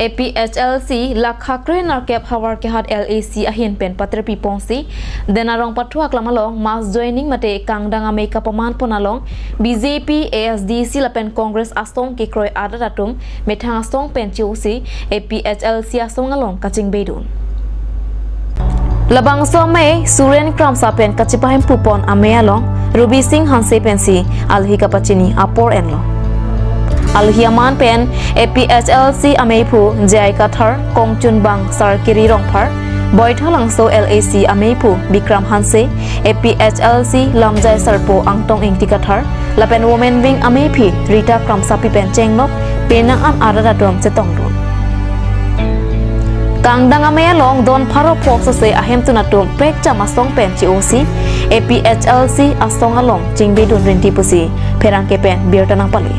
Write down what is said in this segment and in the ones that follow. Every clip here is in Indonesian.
APHLC lakha krenar kep hawar ke hat LAC ahin pen patre pi pongsi denarong pathuak lamalong mass joining mate kangdang ameka paman ponalong BJP ASDC lapen Congress astong ki kroi adadatum methang astong pen chiusi APHLC astong along kaching bedun labang some Suren Kramsa pen kachipahim pupon amealong Ruby Singh Hanse pensi alhi kapachini apor enlo Alhiaman pen APHLC Ameipu Jai Kathar Kongchun Bang Sar Kiri Rongphar Boithalangso LAC Ameipu Bikram Hanse APHLC Lamjai Sarpo Angtong Ingti Kathar Lapen Women Wing Ameipi Rita Kramsapi pen Chengnok Penang am Aradadom Chetongdon Kangdang Amealong Don Pharo Foxase Ahem Tunatum Pek Chamasong pen COC APHLC Astong Along Jingbedun Rinti Pusi Perangke pen Birtanang Pali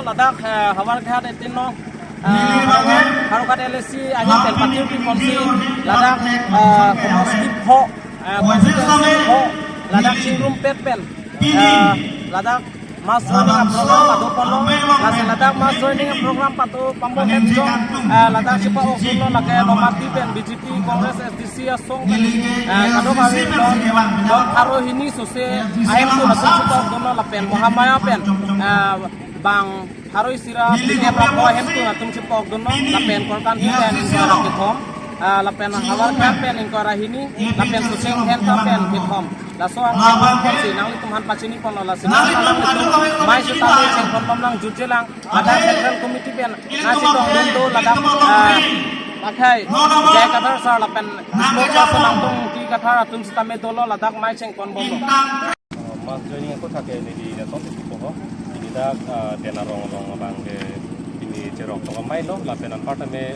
ladak hawar khat etino harukat LAC ahi tel patiu pi konsi ladak komosip ho konstituensi ho ladak chingrum petpen ladak mas joining program patu pono ladak mas joining program patu pambo henjo ladak sipa okuno lake nomati pen BJP Congress SDC asong kado kami don haro hini sose ayam tu lasak sipa okuno lapen mohamaya pen bang haroi sira dike prapo hem tu atum chipok dono lapen korkan hipen ingkara kithom lapen hawar pen ingkara hini lapen suseng hen ta pen kithom laso ang si nang tumhan pachini kono la sinang mai suta sing pamlang jutjelang ada central committee pen na sitong dondo ladap pakai jai kathar sar lapen smoka sanang tung ki kathar atum sitame dolo ladak mai sing kon bomo mas joining ko thake ni di ton ko dak tenarong bang ke ini cerok to mai lo la penan partame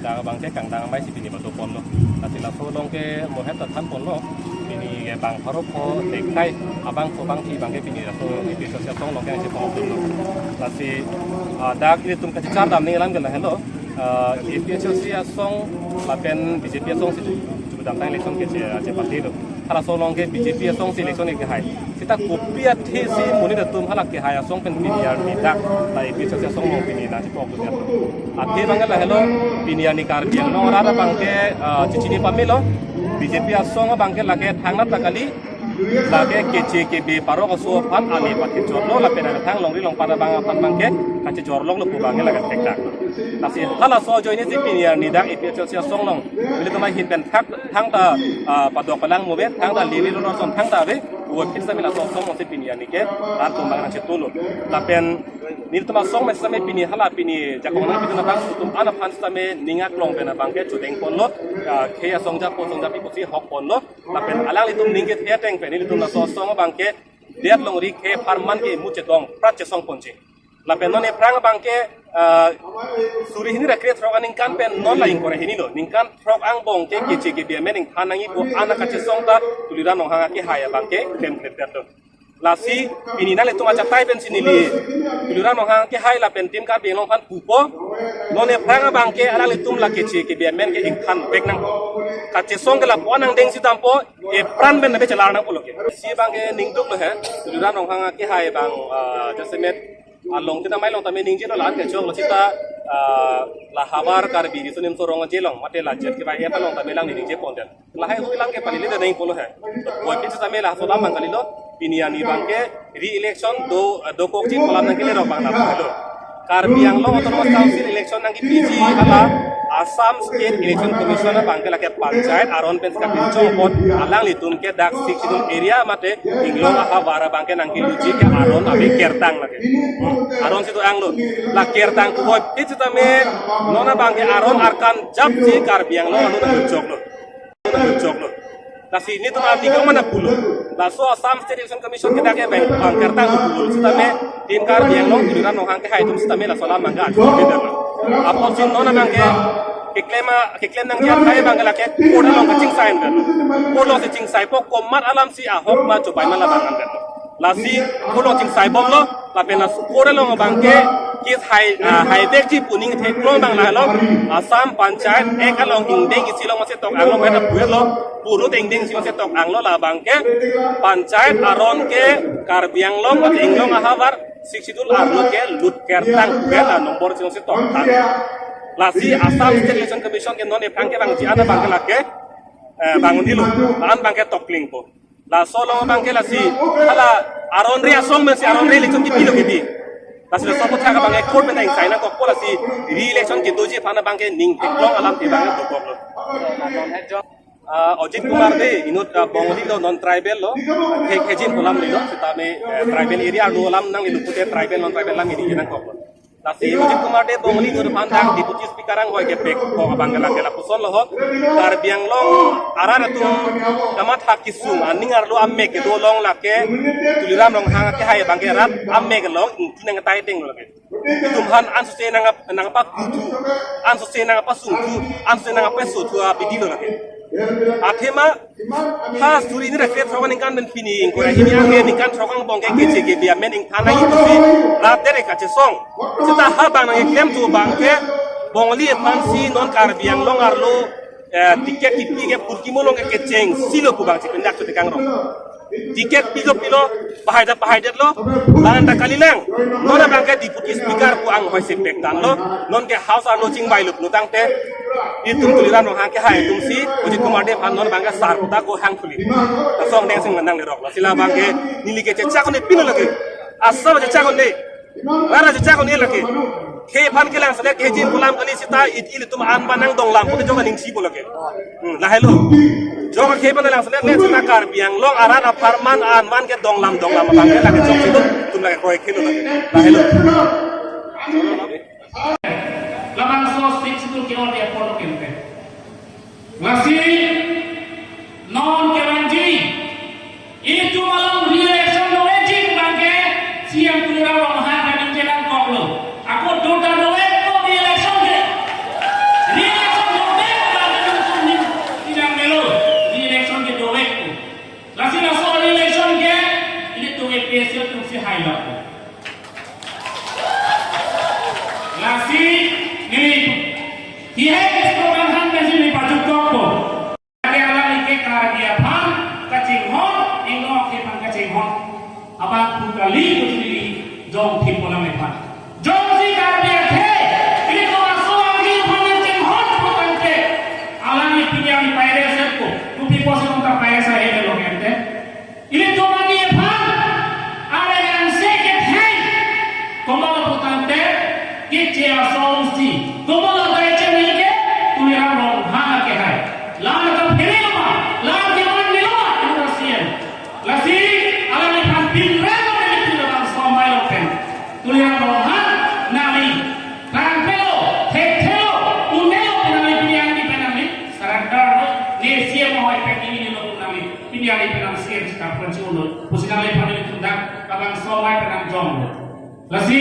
da bang ke kang dang mai si ini batu pon lo ati la so long ke mo het ta than pon lo ini ke bang pharo pho tek kai abang so bang thi bang ke ini so ipi so sia tong lo ke si pon lo la si dak ini tum ka chi char dam ni lam ke la hello ipi so sia song la pen BJP song si ju dam tai election ke che parti lo hala so long ke BJP song si election ke hai kita kopia thesi muni da tum halak ke haya song pen piniar ni dak lai bi sa song mong pini na pok tu athe bangal la hello piniar ni kar biang no ra bangke chichini pamelo BJP song bangke lake thangna takali lake kece ke be paro so phan ani pathi jorlo la pena thang long ri long pada bang phan bangke kache jorlong lo pu bange la tek dak nasi hala so join ni piniar ni dak ipia song long bile to mai hin pen thang ta padok palang mobe thang ta lili lo son thang ta be buat kita sambil langsung song masih pini ani ke ratu bangan cetulu tapi ni tu masong masih sampai pini hala pini jakong nang pini nabang tutum anak han sampai ningat long pena bangke cuteng ponlot kaya song jap iposi hok ponlot tapi alang itu ninggit kaya teng peni itu langsung song bangke dia long ri kaya farman ke muce dong prat song ponci lapen non prang bangke suri hini rakret frog aning kan pen non lain kore hini lo ningkan frog ang bong ke kece ke biar mening hanangi ko anak kace song ta tuliran nong hanga ke haya bangke kem kreter do lasi ini nale tu macam tai pen sini li tuliran nong hanga ke hai la pen tim ka be long pan pupo non prang bangke ala le tum la kece ke biar men ke ing kan bek nang kace song ke la ponang deng si tampo e pran ben na be chalar nang polo ke si bangke ning duk lo he tuliran nong hanga ke hai bang jasemet along kita mai long tame ning jino lan ke chok lo cita la habar kar biri sunim so rong jelong mate la jet ke bai e palong tame lang ning je ponden la hai hulang ke palile de nei polo hai boy pin tame la so lam mangali lo piniani bangke re election do kok chin kolam nang ke le ro bang na lo kar biang lo autonomous council election nang ki PG ala Assam State Election Commission bangke la ke panchayat aron pen ka pincho pot alang litum ke dak sikidum area mate inglong aha wara bangke nang ki luji ke aron abe kertang lage aron situ anglo la kertang ko boy pin tame nona bangke aron arkan jap ji kar biang lo anu jok lo Kasi ini tuh artikel mana puluh. Laso Assam State Election Commission kita ke bang kertang puluh. Sitame tim kar yang long jururan nong hangke hai tum sitame la sola mangga. Apa sih nona mangke kiklem nang kiat hai bangala ke koda long kacing sain kan. Kodo se cing sai pok komat alam si ahok ma coba mana bangan kan. lasi kulo cing sai bom lo la pena supore lo bangke kis hai dek ji puning the klong bang la lo Assam panchayat ek along ingdeng isi lo masih tok ang lo kena buat lo puru ingdeng si masih tok ang lo la bangke panchayat aron ke karbiang lo mat inglong ahabar siksidul arlo ke lut kertang ke la nomor si masih tok tang lasi Assam State Election Commission ke non epang ke bang ji ana bangke lake bangun dulu an bangke tokling po la solo bangke lasi ala aron ria song men si aron ria election ki pilo kiti lasi la sopo thaga bangke court men dai sai na ko lasi re election ki doji phana bangke ning teklong alam ti bangke dokok lo Ojit Kumar de inut bongoli lo non tribal lo kejin kolam lo sitame tribal area lo alam nang ilupute tribal non tribal lam ini nang ko lasi Ojit Kumar de bongoli lo pandang deputy speaker ang hoy ke pek ko abangala ke la pusol lo karbiang long arana tu damat hakisung aningar lo amme ke do long la ke tuliram long hanga ke hay bangke rat amme ke long tinang tai ding lo ke tumhan an sustain nang pa kutu an sustain nang pa sungku an sustain nang pa so tu abidi lo ke Athema ha suri ni reflect throgan ingkan ben pini ko hini ange ingkan throgang bongke kece ke bia men ing thana itu si rat dere ka che song sita ha bang nang claim tu bangke bongli fansi non karbiang long arlo tiket tipi ke purkimo long ke ceng silo ku bang pendak tu kang ro tiket pilo bahai det lo lan ta kalilang non bangke deputy speaker ku ang hoi sepek tan lo non ke house arlo ching bai lup nutang te itung tuliran no hang ke hai tung si Ojit Kumar de phan non bangke sar kuta ko hang thuli ta song deng sing nang le rok la sila bangke nili ke cha ko ne pino lage asa ba cha ko ne wara cha ko ne lage ke phan ke lang sale ke jin pulam kani sita il tum an banang dong lam ko joga ning si bo lage la hello joga ke ban lang sale le sita kar biang long aran aparman an man ke dong lam bangke lage jok situ tum lage koi kilo lage la hello lamang so six itu kilo dia polo kente masih non kewanji itu malam re-election no ejin bangke siang pura wahai dan jalan koplo aku doda doe ko re-election ke re-election doe bangke tu tidak melo re-election ke doe ko lasi laso re-election ke ini doe pesi tu si highlight lasi ini dia program han kasi ni paju ko kaya ala ike karya phan kaching hon ingo ke phan kaching hon aba kali kusili jong thip pola me phan jong si karya the ini ko aso agi phan kaching hon potan ke ala ni pinya ni paire se ko tupi posi unta paire sa he lo gente ini to mani phan ala yang se ke the como potan te ke che aso si como la paire ni ke tuliran rong ha ke hai lan ka phire ma lan ke man ni ma indonesian lasi ala ni phan pin re no ni tu dalam somai open tuliran rong ha nami kan pelo thelo uneo nami pian di penami surrender ni sia mo hai pen ini no nami pian di penam sia ska pun ulo pusinale phan ni tundang kabang somai penam jong lasi